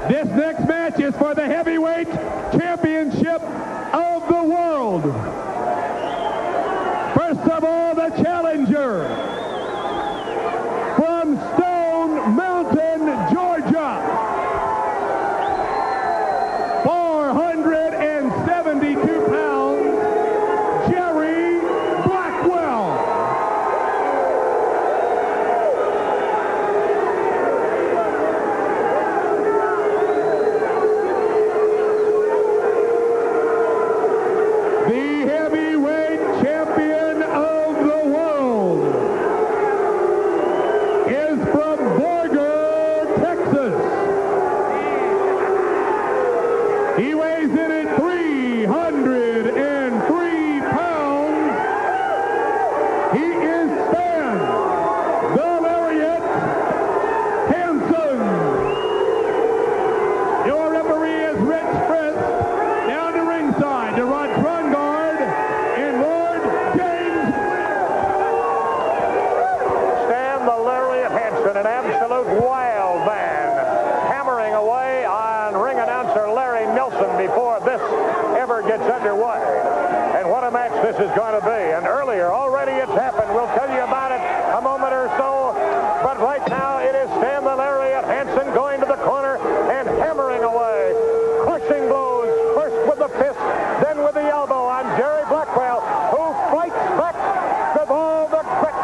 This next match is for the heavyweight championship of the world. First of all, the challenger from Stone Mountain, Georgia, 472 pounds, Jerry Blackwell. The heavyweight champion of the world is from Borger, Texas. He weighs in at 303 pounds. He is Stan the Lariat Hansen. Your referee is Rich Fritz. Down to ringside to Rod Trongard and Lord James. Stan the Lariat Hansen, an absolute wild man, hammering away on ring announcer Larry Nelson before this ever gets underway. And what a match this is going to be. And earlier, already it's happened. We'll tell you about it a moment or so. But right now, it is Stan the Lariat Hansen going to the corner and hammering away. Crushing blows, first with the fist, then with the elbow on Jerry Blackwell, who fights back with all the grit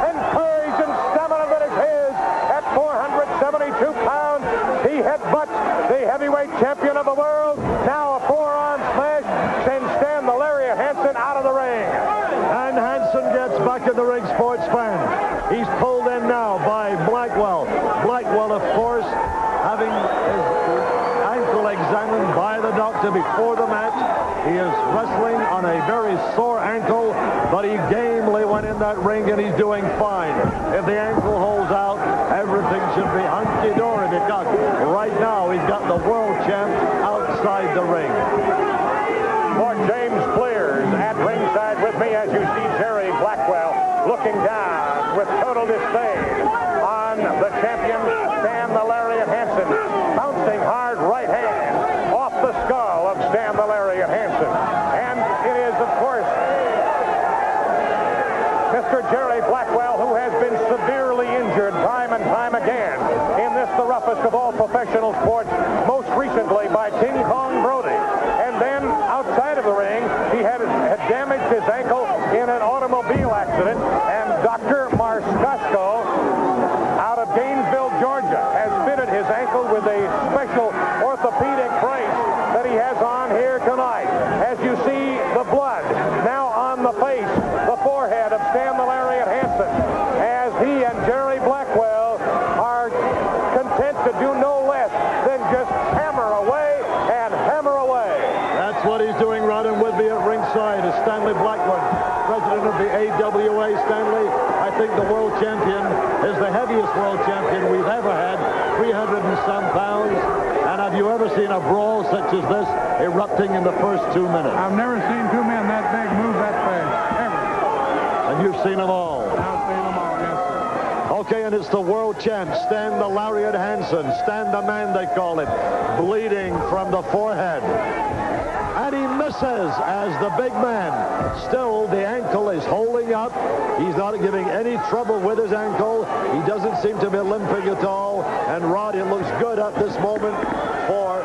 and courage and stamina that is his. At 472 pounds, he headbutts the heavyweight champion of the world. Now a forearm smash sends Stan the Lariat Hansen out of the ring. And Hansen gets back in the ring, sports fans. He's pulled in now by Blackwell. Blackwell, of course, having his ankle examined by the doctor before the match. He is wrestling on a very sore ankle, but he gamely went in that ring and he's doing fine. If the ankle holds out, everything should be hunky-dory because right now he's got the world champ outside the ring. Lord James Blears at ringside with me as you see Jerry Blackwell looking down with total disdain on the champion, Stan the Lariat Hansen, bouncing hard right hand off the skull of Stan the Lariat Hansen. And it is, of course, Mr. Jerry Blackwell, who has been severely injured time and time again in this, the roughest of all professional sports, most recently by King Kong Brody. And then outside of the ring, he had damaged his ankle in an automobile accident, and Dr. Marscasco out of Gainesville, Georgia, has fitted his ankle with a special orthopedic brace that he has on here tonight. As you see the blood now on the face, the forehead of Stan the Lariat Hansen, as he and Jerry Blackwell are content to do no less than just hammer away and hammer away. That's what he's doing. Riding with me at ringside is Stanley Blackwood, president of the AWA. Stanley, I think the world champion is the heaviest world champion we've ever had, 300 and some pounds. And have you ever seen a brawl such as this erupting in the first 2 minutes? I've never seen two men that big move that fast, ever. And you've seen them all. I've seen them all, yes, sir. Okay, and it's the world champ, Stan the Lariat Hansen. Stan the Man, they call it, bleeding from the forehead. And he misses as the big man. Still, the ankle is holding up. He's not giving any trouble with his ankle. He doesn't seem to be limping at all. And Rod, it looks good at this moment for...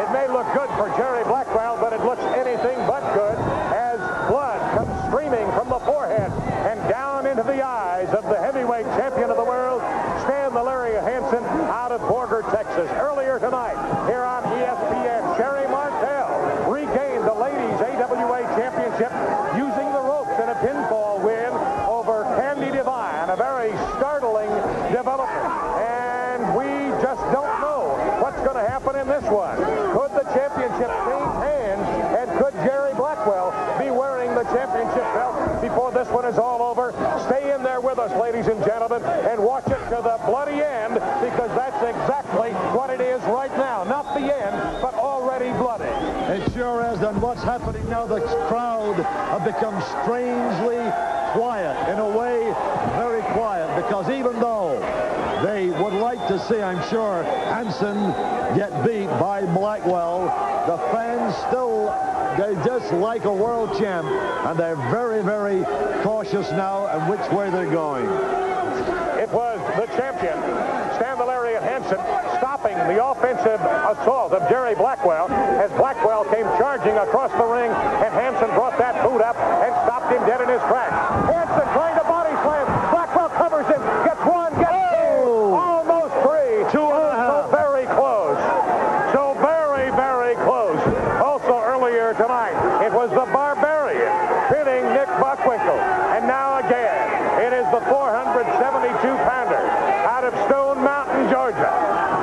It may look good for Jerry Blackwell, but it looks anything but good as blood comes streaming from the forehead and down into the eyes of the heavyweight champion of the world, Stan the Lariat Hansen, out of Borger, Texas. Earlier tonight, here on ESPN, Sherry Martel regained the ladies AWA championship using the ropes in a pinfall win over Candy Devine, a very startling development. And we just don't know what's going to happen in this one. Could the championship change hands, and could Jerry Blackwell be wearing the championship belt before this one is all over? Stay in there with us, ladies and gentlemen, and watch it to the bloody end, because that's exactly what it is right now. Not the end, but already bloody. It sure is. And what's happening now, the crowd have become strangely quiet. In a way, very quiet, because even though they would like to see see, I'm sure, Hansen get beat by Blackwell. The fans still, they just like a world champ, and they're very, very cautious now in which way they're going. It was the champion, Stan the Lariat Hansen, stopping the offensive assault of Jerry Blackwell as Blackwell came charging across the ring, and Hansen brought that boot up and stopped him dead in his tracks. Hansen trying to body slam. Blackwell covers him, gets one, gets two, almost three. Two and a half. So very close. So very, very close. Also earlier tonight, it was the Barbarian pinning Nick Buckwinkle. And now again, it is the 472-pounder out of Stone Mountain, Georgia,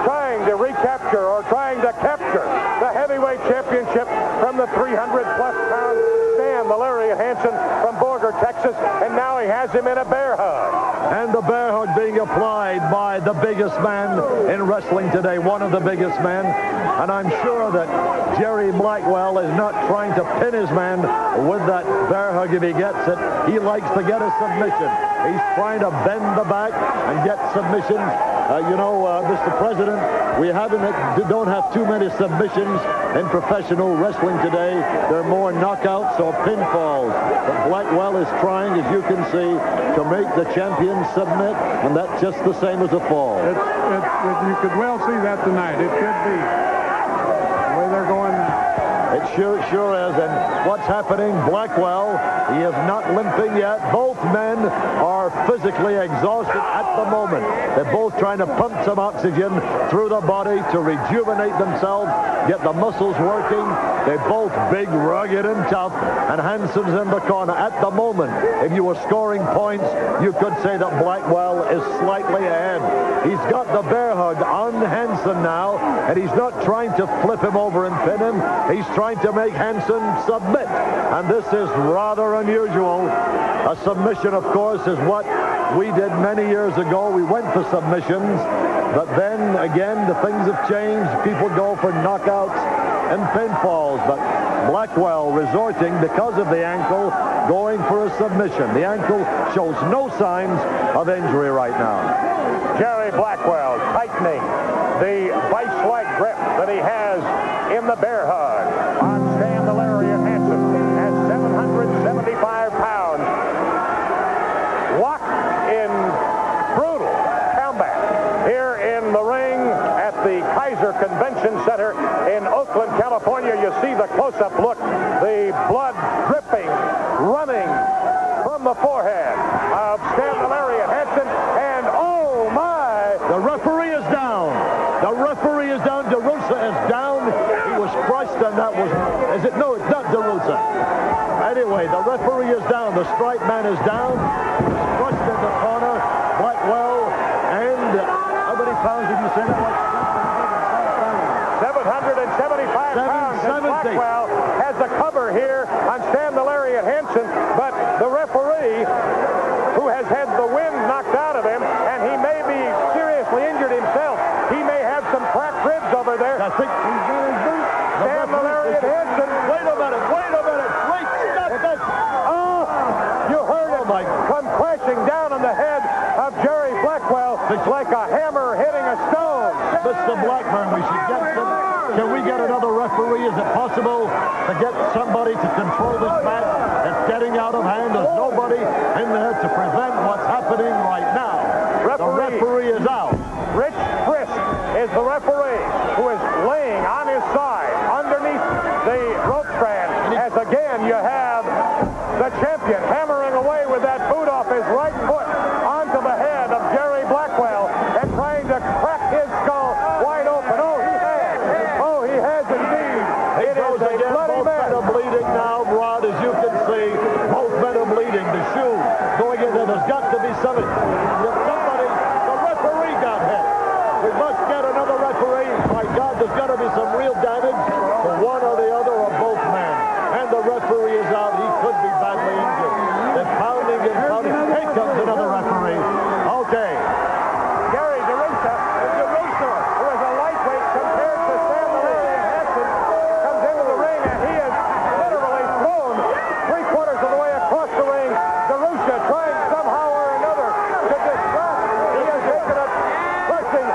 trying to recapture or trying to capture the heavyweight championship from the 300-plus pound Stan the Lariat Hansen from Borger, Texas, and now he has him in a bear hug. And the bear hug being applied by the biggest man in wrestling today, one of the biggest men. And I'm sure that Jerry Blackwell is not trying to pin his man with that bear hug if he gets it. He likes to get a submission. He's trying to bend the back and get submissions. Mr. President, we don't have too many submissions in professional wrestling today. There are more knockouts or pinfalls. But Blackwell is trying, as you can see, to make the champion submit, and that's just the same as a fall. You could well see that tonight. It could be. The way they're going. It sure is. And what's happening? Blackwell, he is not limping yet. Both men are physically exhausted at the moment. They're both trying to pump some oxygen through the body to rejuvenate themselves, get the muscles working. They're both big, rugged, and tough. And Hansen's in the corner. At the moment, if you were scoring points, you could say that Blackwell is slightly ahead. He's got the bear hug on Hansen now, and he's not trying to flip him over and pin him. He's trying to make Hansen submit, and this is rather unusual. A submission, of course, is what we did many years ago. We went for submissions, but then again, the things have changed. People go for knockouts and pinfalls, but Blackwell resorting, because of the ankle, going for a submission. The ankle shows no signs of injury right now. Jerry Blackwell tightening the vice-like grip that he has in the bear hug on Stan the Lariat Hansen at 775 pounds. Locked in brutal combat here in the ring at the Kaiser Convention Center in Oakland, California. You see the close-up look, the blood dripping, running from the forehead of Stan the Lariat Hansen, and oh my! The referee is down. The referee is down. DeRussa is down. He was crushed, and that was... No, it's not DeRussa. Anyway, the referee is down. The stripe man is down. He's crushed in the corner. Blackwell, and how many pounds did you say that was? 775 pounds. And Blackwell has the cover here on Stan the Lariat Hansen, but the referee, who has had the wind knocked out of him, and he may be seriously injured himself. He may have some cracked ribs over there. I think he's got his boot. Stan the Lariat Hansen. Wait a minute. Wait, stop this. Oh, you heard it come crashing down on the head of Jerry Blackwell. It's like a hammer hitting a stone. Mr. Blackburn, we should get some. Can we get another referee? Is it possible to get somebody to control this match? It's getting out of hand. There's nobody in there to prevent what's happening right now. The referee is out. Rich Frisk is the referee, who is laying on his side underneath the rope strand, as again you have the champion hammering away with that boot off his right foot onto the head of Jerry Blackwell and trying to crack his skull wide open. Oh, he has indeed. It is a bloody man. Both men are bleeding now, Rod, as you can see. Both men are bleeding. The shoe going in there. There's got to be something. The referee got hit. We must get another referee. My God, there's got to be some real damage to one or the other or both men. And the referee is out. He could be badly injured. They're pounding and pounding. Here comes another referee. Okay. Gary DeRussa, who is a lightweight compared to Stan the Lariat Hansen, comes into the ring, and he is literally thrown three-quarters of the way across the ring. DeRussa trying somehow or another to distract. He has taken a crushing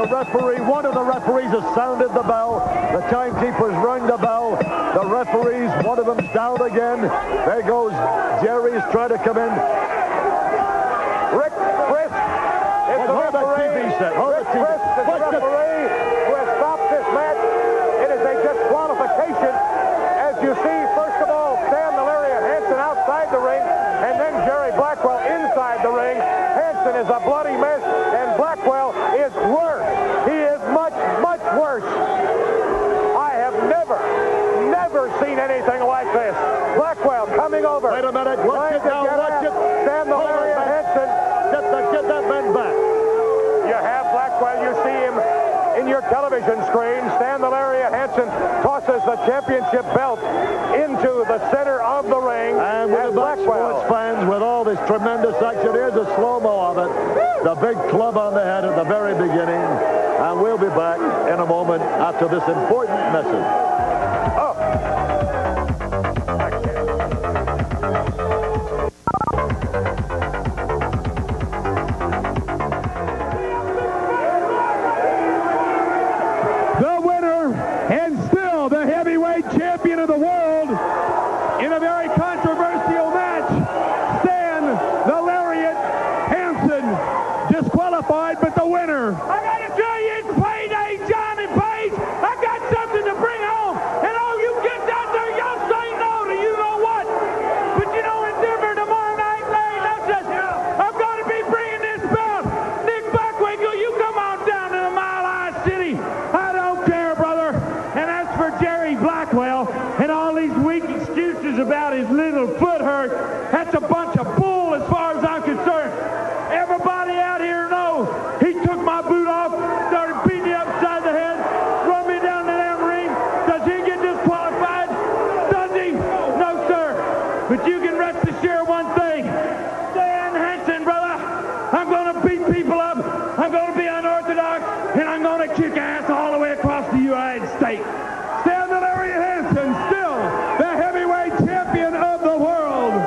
the referee, one of the referees has sounded the bell. The timekeepers rang the bell. The referees, one of them's down again. There goes Jerry's trying to come in. Rick Frisk is the referee. Rick Frisk is the referee who has stopped this match. It is a disqualification. As you see, first of all, Stan the Lariat Hansen outside the ring, and then Jerry Blackwell inside the ring. Hansen is a bloody mess, and Blackwell is worse. He is much, much worse. I have never seen anything like this. Blackwell coming over. Wait a minute. Watch it now. Watch it. Stan the Lariat Hansen. Get that man back. You have Blackwell. You see him in your television screen. Stan the Lariat Hansen tosses the championship belt into the center of the ring. And with the sports fans, with all this tremendous action, here's a slow-mo of it. The big club on the head at the very beginning. And we'll be back in a moment after this important message. Oh. The winner and